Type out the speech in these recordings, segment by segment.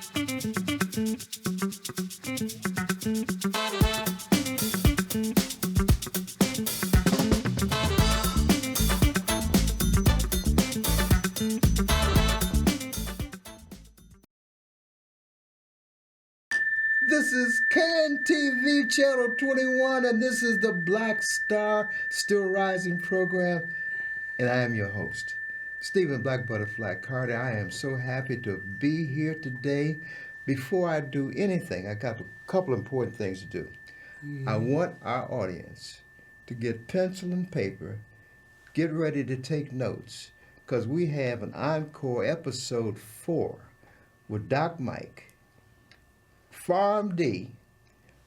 This is Can TV Channel 21, and this is the Black Star Still Rising program, and I am your host, Stephen Black Butterfly Carter. I am so happy to be here today. Before I do anything, I got a couple important things to do. I want our audience to get pencil and paper, get ready to take notes, because we have an encore episode 4 with Doc Mike. Farm D,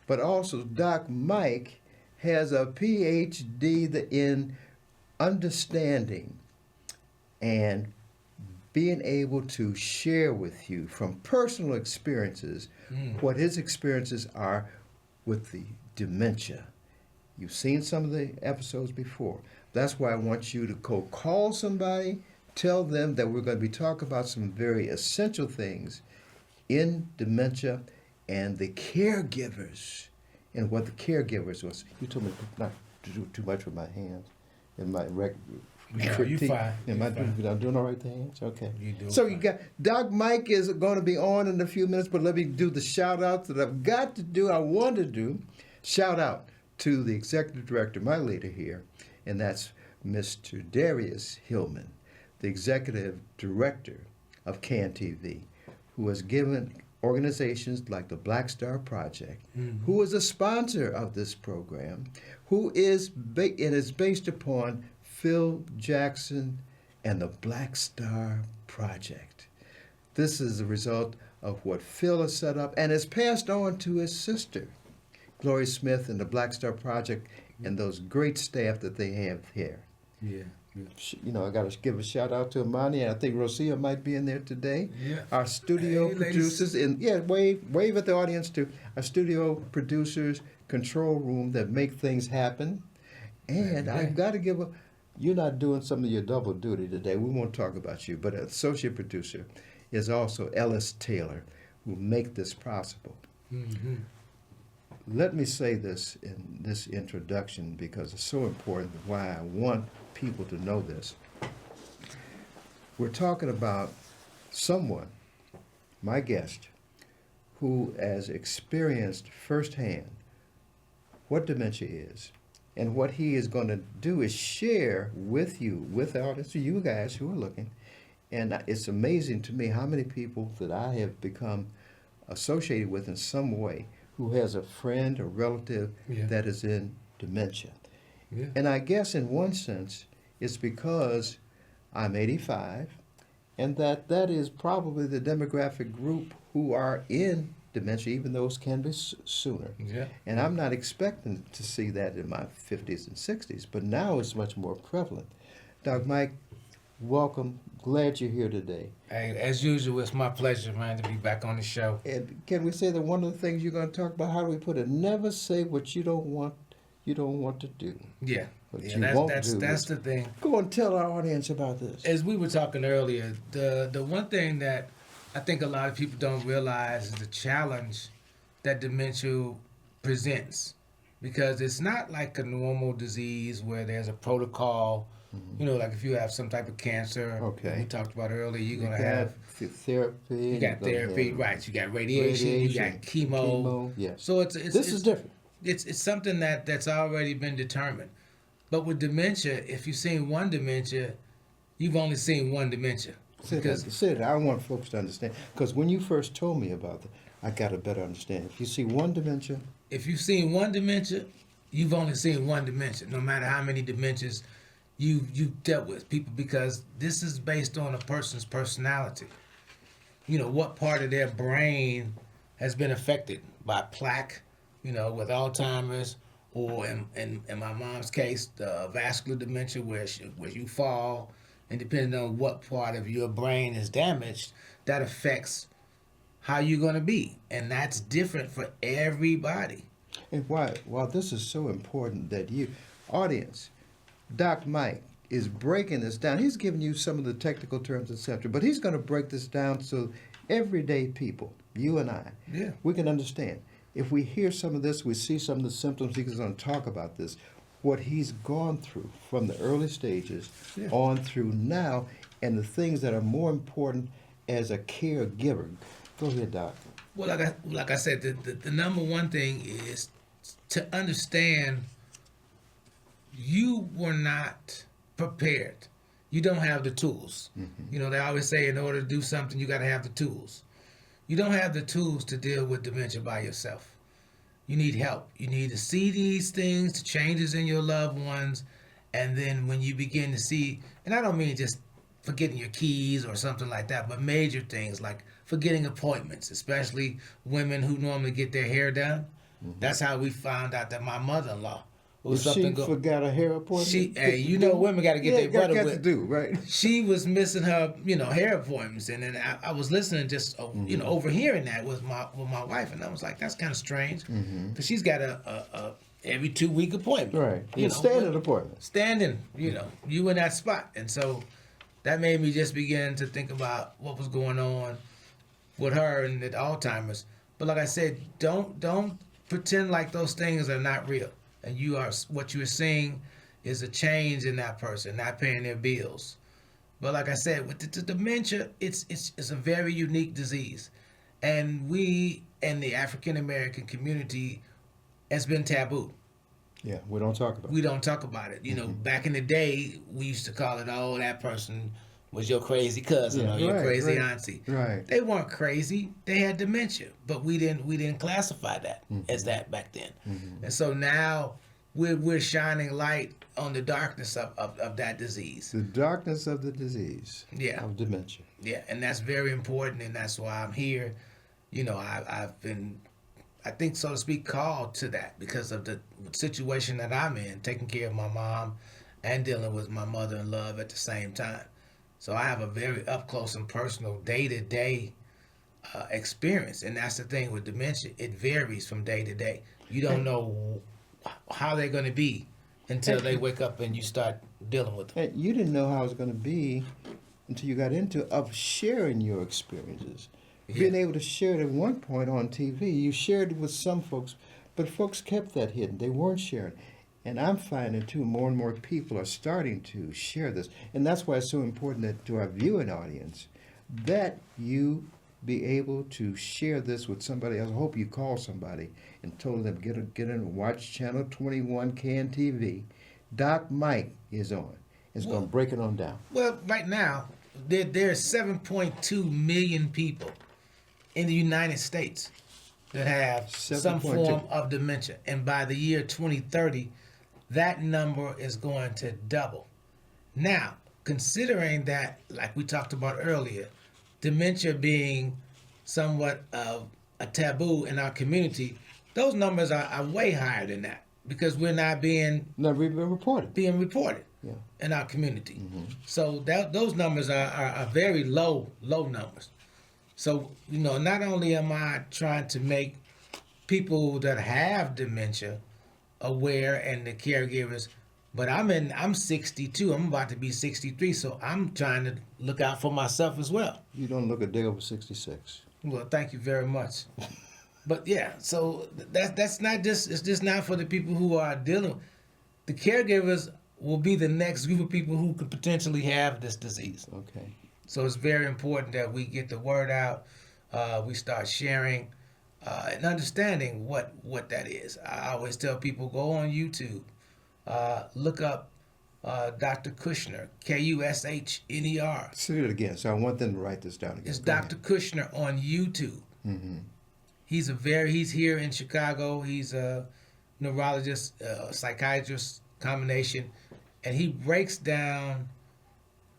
but also Doc Mike has a PhD in understanding and being able to share with you from personal experiences what his experiences are with the dementia. You've seen some of the episodes before. That's why I want you to go call somebody, tell them that we're going to be talking about some very essential things in dementia and the caregivers, and what the caregivers was. You told me not to do too much with my hands and my No, you fine. Am I doing all right with the hands? Okay. So you got Doc Mike is going to be on in a few minutes, but let me do the shout outs that I've got to do. I want to do shout out to the executive director, my leader here, and that's Mr. Darius Hillman, the executive director of CAN TV, who has given organizations like the Black Star Project, who is a sponsor of this program, who is it is based upon Phil Jackson and the Black Star Project. This is a result of what Phil has set up and has passed on to his sister, Gloria Smith, and the Black Star Project, and those great staff that they have here. Yeah. You know, I got to give a shout out to Amani, and I think Rosia might be in there today. Yeah. Our studio producers, and wave at the audience too. Our studio producers, control room that make things happen. And I've got to give you're not doing some of your double duty today. We won't talk about you, but associate producer is also Ellis Taylor, who make this possible. Mm-hmm. Let me say this in this introduction because it's so important, why I want people to know this. We're talking about someone, my guest, who has experienced firsthand what dementia is, and what he is going to do is share with you, with the audience, you guys who are looking. And it's amazing to me how many people that I have become associated with in some way who has a friend or relative that is in dementia. Yeah. And I guess in one sense, it's because I'm 85, and that is probably the demographic group who are in dementia, even those can be sooner. Yeah. And I'm not expecting to see that in my 50s and 60s, but now it's much more prevalent. Doc Mike, welcome. Glad you're here today. Hey, as usual, it's my pleasure, man, to be back on the show. And can we say that one of the things you're going to talk about, how do we put it? Never say what you don't want to do. Yeah. What Yeah, you that's won't that's do. that's the thing. Go and tell our audience about this. As we were talking earlier, the one thing that I think a lot of people don't realize is the challenge that dementia presents, because it's not like a normal disease where there's a protocol. You know, like if you have some type of cancer, Okay. we talked about earlier, you're You going to have therapy. you got therapy, right? You got radiation, you got chemo. Yes. So it's This is different. It's something that's already been determined. But with dementia, if you've seen one dementia, you've only seen one dementia. Say that. I want folks to understand. Because when you first told me about that, I got a better understanding. If you see one dementia. If you've seen one dementia, you've only seen one dementia, no matter how many dementias you've dealt with people, because this is based on a person's personality. You know, what part of their brain has been affected by plaque, you know, with Alzheimer's, or in my mom's case, the vascular dementia where you fall, and depending on what part of your brain is damaged, that affects how you're going to be. And that's different for everybody. And while this is so important that you, audience, Doc Mike is breaking this down. He's giving you some of the technical terms, etc., but he's going to break this down so everyday people you and I, Yeah. we can understand. If we hear some of this, we see some of the symptoms, he's going to talk about this, what he's gone through from the early stages Yeah. on through now, and the things that are more important as a caregiver. Go ahead, Doc. Well, like I said, the number one thing is to understand you were not prepared. You don't have the tools. You know, they always say in order to do something, you got to have the tools. You don't have the tools to deal with dementia by yourself. You need help. You need to see these things, the changes in your loved ones, and then when you begin to see, and I don't mean just forgetting your keys or something like that, but major things like forgetting appointments, especially women who normally get their hair done. That's how we found out that my mother-in-law was She something forgot a hair appointment. hey, you know, women got to get their butter got with. to do, right? She was missing her, hair appointments, and then I was listening, just overhearing that with my wife, and I was like, that's kind of strange, because she's got a every 2-week appointment, Right. Standard appointment. standing, you in that spot, and so that made me just begin to think about what was going on with her and the Alzheimer's. But like I said, don't pretend like those things are not real. And what you're seeing is a change in that person, not paying their bills. But like I said, with the dementia, it's a very unique disease. And we in the African American community has been taboo. Yeah, we don't talk about it. We don't talk about it. Back in the day, we used to call it, oh, that person was your crazy cousin or your crazy auntie. Right. They weren't crazy. They had dementia, but we didn't classify that as that back then. And so now we're shining light on the darkness of that disease. The darkness of the disease. Yeah. Of dementia. Yeah, and that's very important, and that's why I'm here. I've been, I think, so to speak, called to that because of the situation that I'm in, taking care of my mom and dealing with my mother-in-law at the same time. So I have a very up close and personal day-to-day experience, and that's the thing with dementia. It varies from day to day. You don't know how they're going to be until they wake up and you start dealing with them. And you didn't know how it was going to be until you got into sharing your experiences. Yeah. Being able to share it at one point on TV. You shared it with some folks, but folks kept that hidden. They weren't sharing. And I'm finding, too, more and more people are starting to share this. And that's why it's so important that to our viewing audience, that you be able to share this with somebody else. I hope you call somebody and told them, get in and watch Channel 21 CAN TV. Doc Mike is on. It's going to break it on down. Well, right now, there are 7.2 million people in the United States that have some 7.2. form of dementia. And by the year 2030, that number is going to double. Now, considering that, like we talked about earlier, dementia being somewhat of a taboo in our community, those numbers are way higher than that because we're not being Never even reported. Yeah. in our community. So those numbers are very low numbers. So, not only am I trying to make people that have dementia aware and the caregivers, but I'm 62. I'm about to be 63, so I'm trying to look out for myself as well. You don't look a day over 66. Well, thank you very much. But yeah, so that's not just, it's just not for the people who are dealing. The caregivers will be the next group of people who could potentially have this disease. Okay. So it's very important that we get the word out. We start sharing and understanding what that is. I always tell people, go on YouTube, look up Dr. Kushner, Kushner. Say it again. So I want them to write this down again. It's Go Dr. Kushner on YouTube. Mm-hmm. He's here in Chicago. He's a neurologist, psychiatrist combination, and he breaks down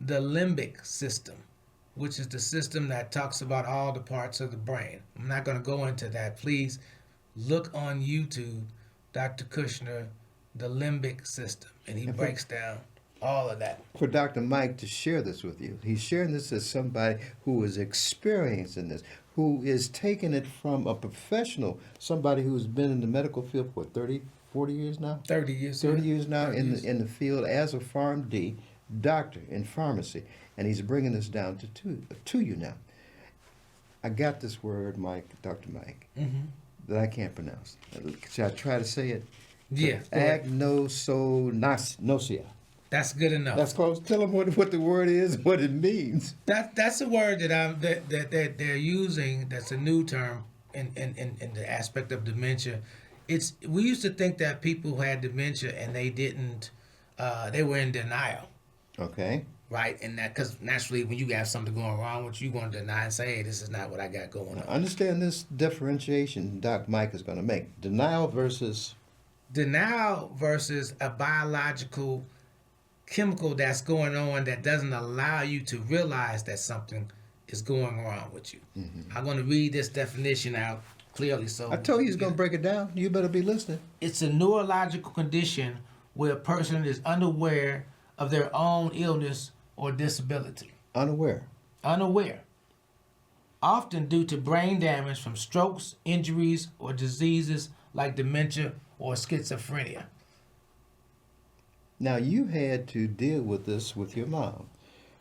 the limbic system, which is the system that talks about all the parts of the brain. I'm not going to go into that. Please look on YouTube, Dr. Kushner, the limbic system, and he breaks down all of that. For Dr. Mike to share this with you, he's sharing this as somebody who is experiencing this, who is taking it from a professional, somebody who's been in the medical field for 30, 40 years now? 30 years. 30 years now 30 years. in the field as a PharmD doctor in pharmacy, and he's bringing this down to you now. I got this word, Mike, Dr. Mike, Mm-hmm. that I can't pronounce. Should I try to say it? Yeah, go ahead. Agnosonosia. That's good enough. That's close. Tell them what the word is, what it means. That's a word that they're using. That's a new term in the aspect of dementia. We used to think that people who had dementia and they didn't, they were in denial, Okay. right? And that because naturally when you have something going wrong with you, you're going to deny and say, hey, this is not what I got going Now, on. understand this differentiation Doc Mike is going to make. Denial versus. Denial versus a biological chemical that's going on that doesn't allow you to realize that something is going wrong with you. Mm-hmm. I'm going to read this definition out clearly. So I told you he's going to break it down. You better be listening. it's a neurological condition where a person is unaware of their own illness or disability. Unaware. Unaware. Often due to brain damage from strokes, injuries, or diseases like dementia or schizophrenia. Now, you had to deal with this with your mom.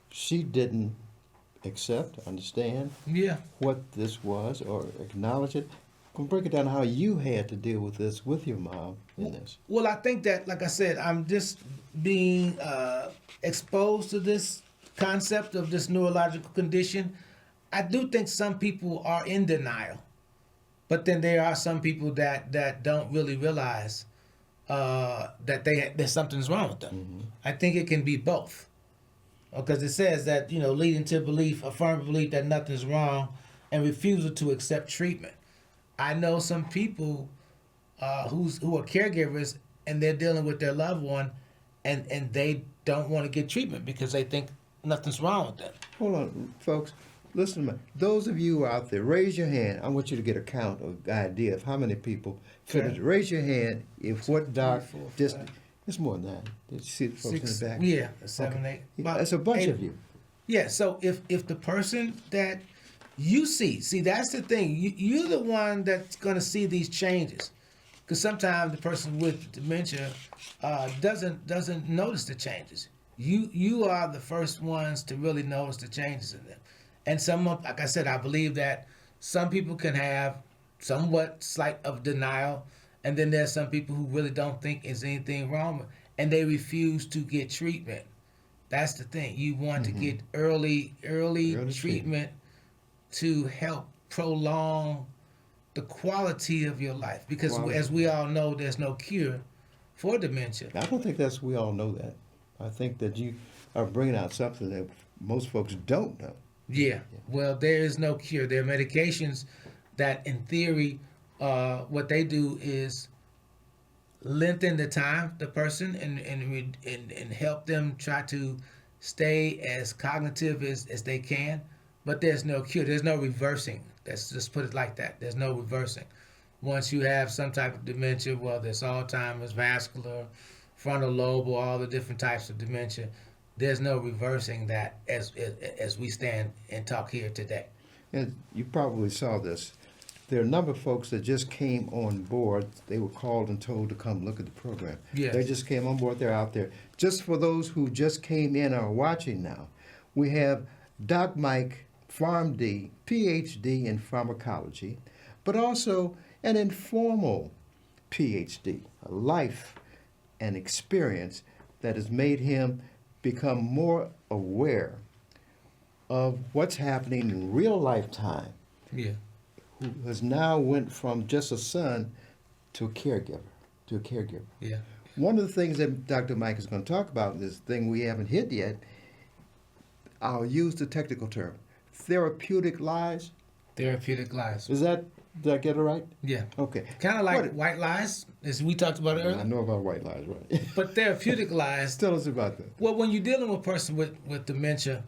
She didn't accept, understand Yeah. what this was or acknowledge it. Can break it down how you had to deal with this with your mom in this. Well, I think that, like I said, I'm just being exposed to this concept of this neurological condition. I do think some people are in denial, but then there are some people that don't really realize that there's something's wrong with them. Mm-hmm. I think it can be both, because it says that leading to belief, a firm belief that nothing's wrong, and refusal to accept treatment. I know some people who are caregivers and they're dealing with their loved one, and they don't want to get treatment because they think nothing's wrong with them. Hold on, folks. Listen to me. Those of you out there, raise your hand. I want you to get a count of idea of how many people fit Okay. it. Raise your hand if what Doc Three, four, just. five. It's more than that. Did you see the folks Six, in the back? yeah, seven, Okay. eight. About That's a bunch eight. of you. Yeah, so if the person that you see that's the thing, you're the one that's going to see these changes, because sometimes the person with dementia doesn't notice the changes. You are the first ones to really notice the changes in them, and like I said, I believe that some people can have somewhat slight of denial, and then there's some people who really don't think there's anything wrong, and they refuse to get treatment. That's the thing. You want to get early treatment to help prolong the quality of your life. Because Quality. as we all know, there's no cure for dementia. I don't think we all know that. I think that you are bringing out something that most folks don't know. Yeah. Well, there is no cure. There are medications that, in theory, what they do is lengthen the time the person and help them try to stay as cognitive as they can, but there's no cure. There's no reversing. Let's just put it like that. There's no reversing. Once you have some type of dementia, whether it's Alzheimer's, vascular, frontal lobe, or all the different types of dementia, there's no reversing that as we stand and talk here today. And you probably saw this. There are a number of folks that just came on board. They were called and told to come look at the program. Yes. They just came on board. They're out there. Just for those who just came in or are watching now, we have Doc Mike, PharmD, PhD in pharmacology, but also an informal PhD, a life and experience that has made him become more aware of what's happening in real lifetime. Yeah. Who has now went from just a son to a caregiver, Yeah. One of the things that Dr. Mike is going to talk about, this thing we haven't hit yet, I'll use the technical term, therapeutic lies. Therapeutic lies. Did I get it right? Yeah. Okay. Kind of like What- white lies, as we talked about I earlier. know about white lies, right? But therapeutic lies. Tell us about that. Well, when you're dealing with a person with dementia,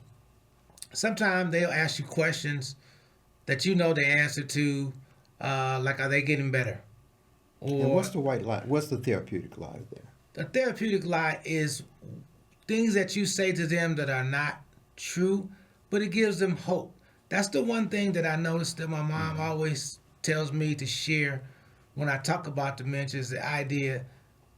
sometimes they'll ask you questions that you know the answer to, like, are they getting better? And Or what's the white lie? What's the therapeutic lie there? a therapeutic lie is things that you say to them that are not true, but it gives them hope. That's the one thing that I noticed that my mom always tells me to share when I talk about dementia, is the idea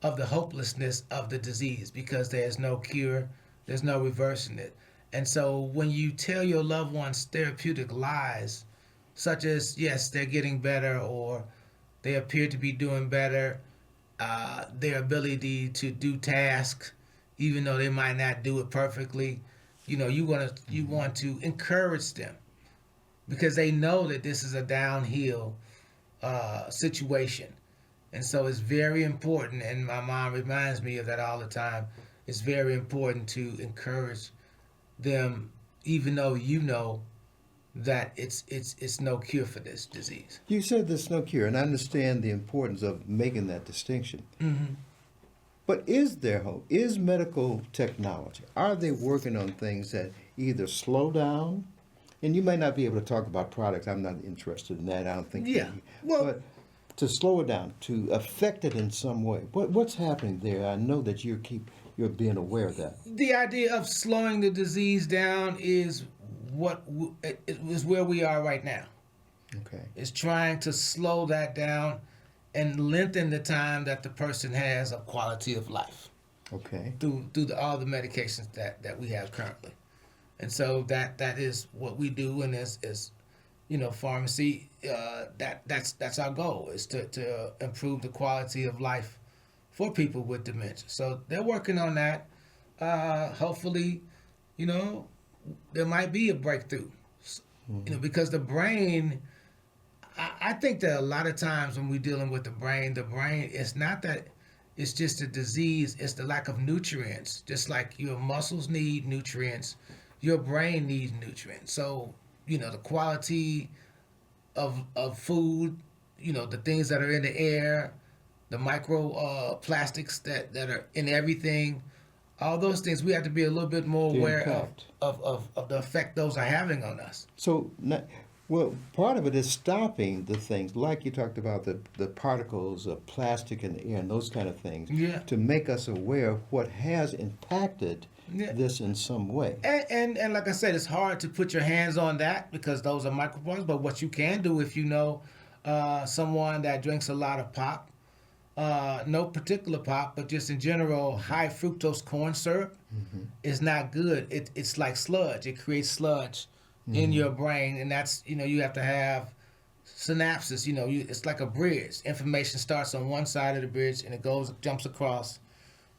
of the hopelessness of the disease, because there's no cure, there's no reversing it. And so when you tell your loved ones therapeutic lies, such as yes, they're getting better or they appear to be doing better. Their ability to do tasks, even though they might not do it perfectly. You want to encourage them because they know that this is a downhill situation, and so it's very important. And my mom reminds me of that all the time. It's very important to encourage them, even though you know that it's no cure for this disease. You said there's no cure, and I understand the importance of making that distinction. Mm-hmm. But is there hope? Is medical technology? Are they working on things that either slow down? And you might not be able to talk about products. I'm not interested in that. I don't think. Yeah. Well, but to slow it down, to affect it in some way. What's happening there? I know that you're being aware of that. the idea of slowing the disease down is it is where we are right now. Okay. Is trying to slow that down and lengthen the time that the person has of quality of life Okay. through all the medications that we have currently. And so that is what we do, and is pharmacy. That's our goal, is to improve the quality of life for people with dementia. So they're working on that. Hopefully, there might be a breakthrough. Because the brain, I think that a lot of times when we're dealing with the brain, it's not that it's just a disease, it's the lack of nutrients. Just like your muscles need nutrients, your brain needs nutrients. So, the quality of food, the things that are in the air, the micro plastics that are in everything, all those things, we have to be a little bit more aware of the effect those are having on us. So, part of it is stopping the things, like you talked about the particles of plastic in the air and those kind of things, Yeah. to make us aware of what has impacted Yeah. this in some way. And like I said, it's hard to put your hands on that because those are microparticles. But what you can do, if you know someone that drinks a lot of pop, no particular pop, but just in general, high fructose corn syrup is not good. It's like sludge. It creates sludge in your brain, and that's, you have to have synapses. It's like a bridge. Information starts on one side of the bridge and it jumps across,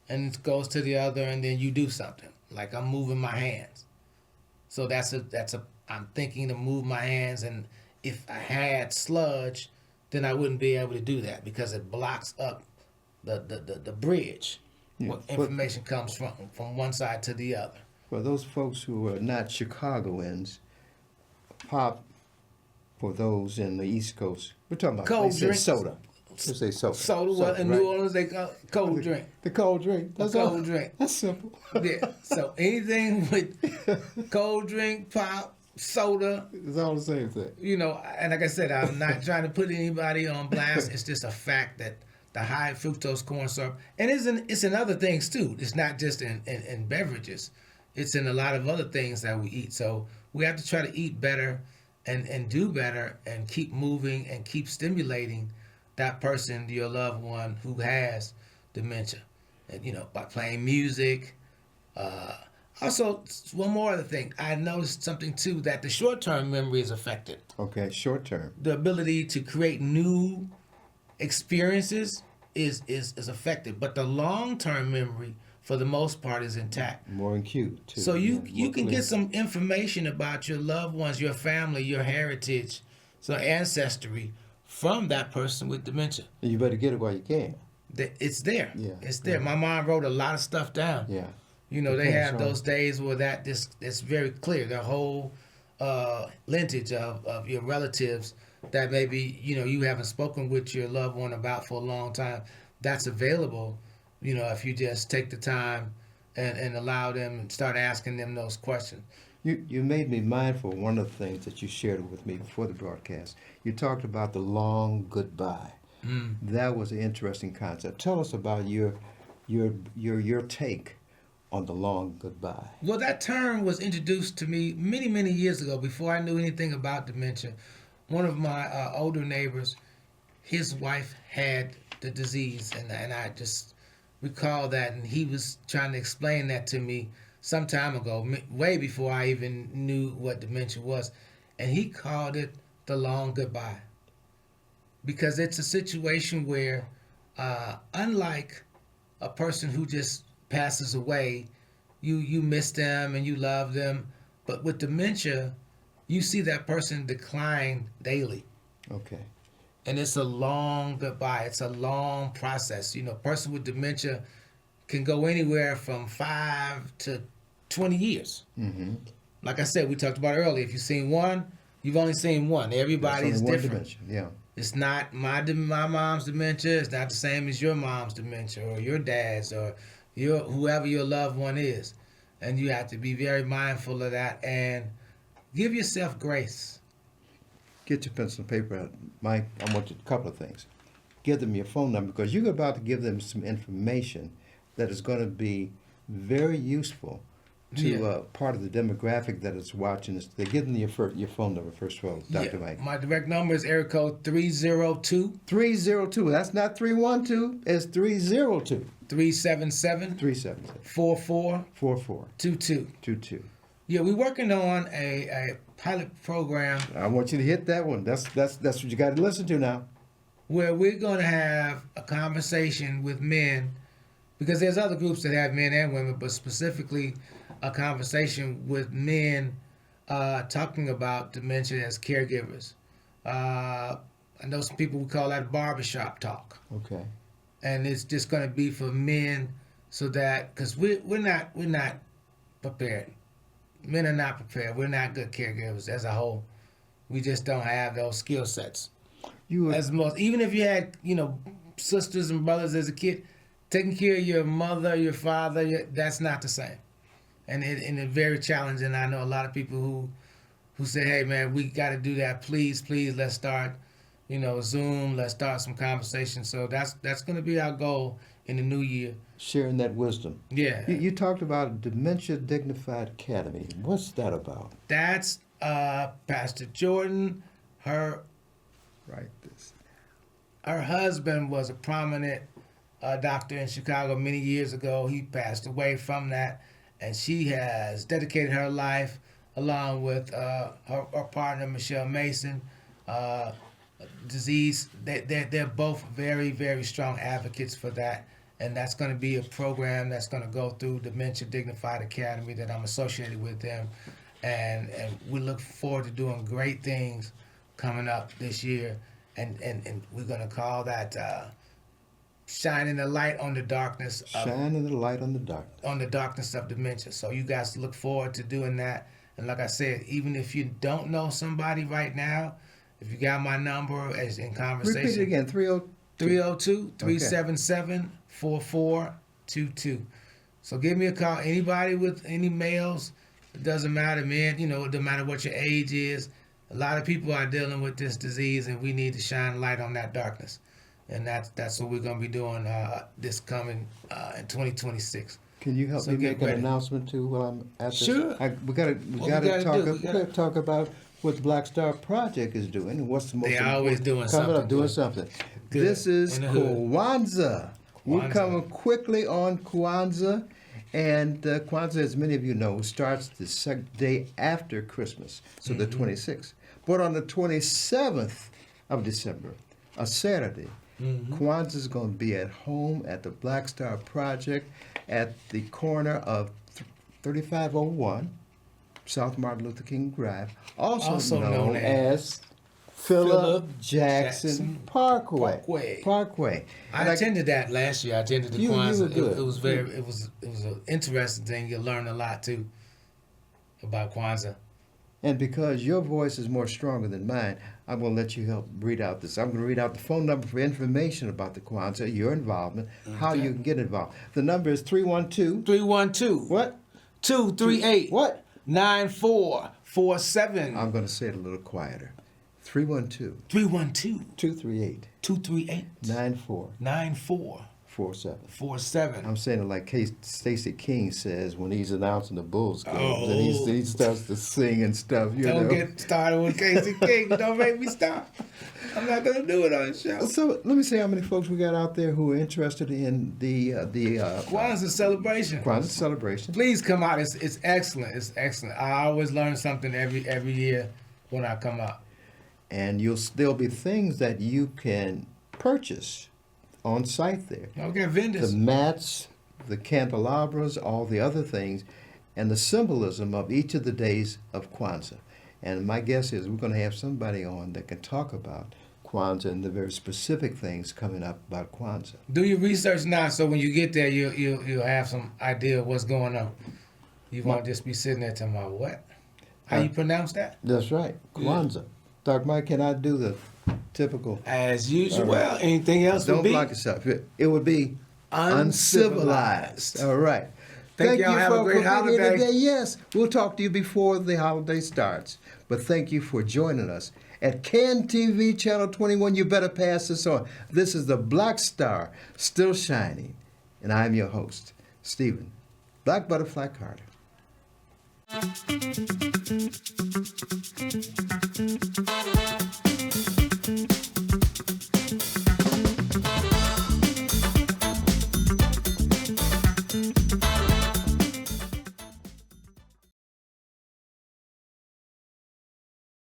and it goes to the other, and then you do something. Like I'm moving my hands. So I'm thinking to move my hands, and if I had sludge, then I wouldn't be able to do that because it blocks up the bridge where information comes from one side to the other. For those folks who are not Chicagoans, pop, for those in the East Coast, we're talking about Cold they drinks. say soda. They say soda. Soda, well, in New Orleans, they call cold drink. The cold drink. That's Cold all. drink. That's simple. Yeah. So anything with cold drink, pop, soda, It's all the same thing. and like I said, I'm not trying to put anybody on blast. It's just a fact that the high fructose corn syrup, and it's in other things too. It's not just in beverages. It's in a lot of other things that we eat. So we have to try to eat better and do better and keep moving and keep stimulating that person, your loved one who has dementia. And, by playing music. Also, one more other thing. I noticed something too, that the short-term memory is affected. Okay, short term. The ability to create new experiences is affected, but the long-term memory, for the most part, is intact. More acute, too. So you More can clear. get some information about your loved ones, your family, your heritage, so ancestry from that person with dementia. And you better get it while you can. It's there. Yeah, It's there. yeah. My mom wrote a lot of stuff down. Yeah. They Okay, have so- those days where it's very clear. The whole lineage of your relatives that maybe, you haven't spoken with your loved one about for a long time, that's available, if you just take the time and allow them and start asking them those questions. You made me mindful of one of the things that you shared with me before the broadcast. You talked about the long goodbye. That was an interesting concept. Tell us about your take on the long goodbye. Well, that term was introduced to me many, many years ago before I knew anything about dementia. One of my older neighbors, his wife had the disease, and I just recall that, and he was trying to explain that to me some time ago, way before I even knew what dementia was, and he called it the long goodbye. Because it's a situation where, unlike a person who just passes away, you miss them and you love them. But with dementia, you see that person decline daily. Okay. And it's a long goodbye. It's a long process. You know, a person with dementia can go anywhere from 5 to 20 years. Mm-hmm. Like I said, we talked about earlier. If you've seen one, you've only seen one. Everybody's different. Dimension. Yeah. It's not my mom's dementia. It's not the same as your mom's dementia or your dad's or your whoever your loved one is. And you have to be very mindful of that and give yourself grace. Get your pencil and paper out. Mike, I want you a couple of things. Give them your phone number because you're about to give them some information that is going to be very useful to part of the demographic that is watching this. They give them your phone number first of all, Dr. Mike. My direct number is area code 302. 302. That's not 312. It's 302. 377 377 44 44 22. 22. Yeah, we're working on a pilot program I want you to hit that one. That's what you got to listen to now. where we're going to have a conversation with men, because there's other groups that have men and women, but specifically a conversation with men talking about dementia as caregivers. I know some people would call that barbershop talk. Okay. And it's just going to be for men, so that because we're not prepared. Men are not prepared. We're not good caregivers as a whole. We just don't have those skill sets. Even if you had sisters and brothers as a kid, taking care of your mother, your father, that's not the same. And it's very challenging. I know a lot of people who say, "Hey man, we got to do that. Please, let's start." Zoom, let's start some conversation. So that's going to be our goal in the new year. Sharing that wisdom. Yeah. You talked about Dementia Dignified Academy. What's that about? That's Pastor Jordan. Her husband was a prominent doctor in Chicago many years ago. He passed away from that, and she has dedicated her life along with her partner Michelle Mason. Disease. They're both very, very strong advocates for that, and that's going to be a program that's going to go through Dementia Dignified Academy that I'm associated with them, and we look forward to doing great things coming up this year, and we're going to call that shining the light on the darkness. Shining the light on the darkness. On the darkness of dementia. So you guys look forward to doing that, and like I said, even if you don't know somebody right now. If you got my number as in conversation. Repeat it again, 302. 302-377-4422. So give me a call. Anybody with any males, it doesn't matter, man. It doesn't matter what your age is. A lot of people are dealing with this disease, and we need to shine light on that darkness. And that's what we're going to be doing this coming in 2026. Can you help me make an announcement too? Sure. We got to talk about what the Black Star Project is doing and what's the most They're always doing coming something. Up doing something. Good. This is Kwanzaa. We're coming quickly on Kwanzaa, and Kwanzaa, as many of you know, starts the day after Christmas, so the 26th. But on the 27th of December, a Saturday, Kwanzaa is going to be at home at the Black Star Project at the corner of 3501 South Martin Luther King Drive, also known as Philip Jackson Parkway. I attended that last year. I attended the Kwanzaa. It was it was an interesting thing. You learn a lot too about Kwanzaa. And because your voice is more stronger than mine, I'm going to let you help read out this. I'm going to read out the phone number for information about the Kwanzaa, your involvement, how you can get involved. The number is 312. 312. What? 238. What? 9447. I'm going to say it a little quieter. 312. 312. 238. 238. 9447. I'm saying it like Stacey King says when he's announcing the Bulls games, and he starts to sing and stuff. Don't get started with Casey King. Don't make me stop. I'm not gonna do it on the show. So let me see how many folks we got out there who are interested in the Kwanzaa celebration. Kwanzaa celebration. Please come out. It's excellent. It's excellent. I always learn something every year when I come out. and there'll be things that you can purchase on site there. Okay, The vendors. mats, the candelabras, all the other things, and the symbolism of each of the days of Kwanzaa. And my guess is we're going to have somebody on that can talk about Kwanzaa and the very specific things coming up about Kwanzaa. Do your research now, so when you get there, you'll have some idea of what's going on. You won't just be sitting there talking about what? How you pronounce that? That's right, Kwanzaa. Dr. Mike, can I do the typical? As usual. All right. Anything else Don't would be block yourself. It would be uncivilized. uncivilized. All right. Thank y'all. Have a great being here holiday. today. Yes, we'll talk to you before the holiday starts. But thank you for joining us at CAN TV Channel 21. You better pass this on. This is the Black Star, still shining. And I'm your host, Stephen Black Butterfly Carter.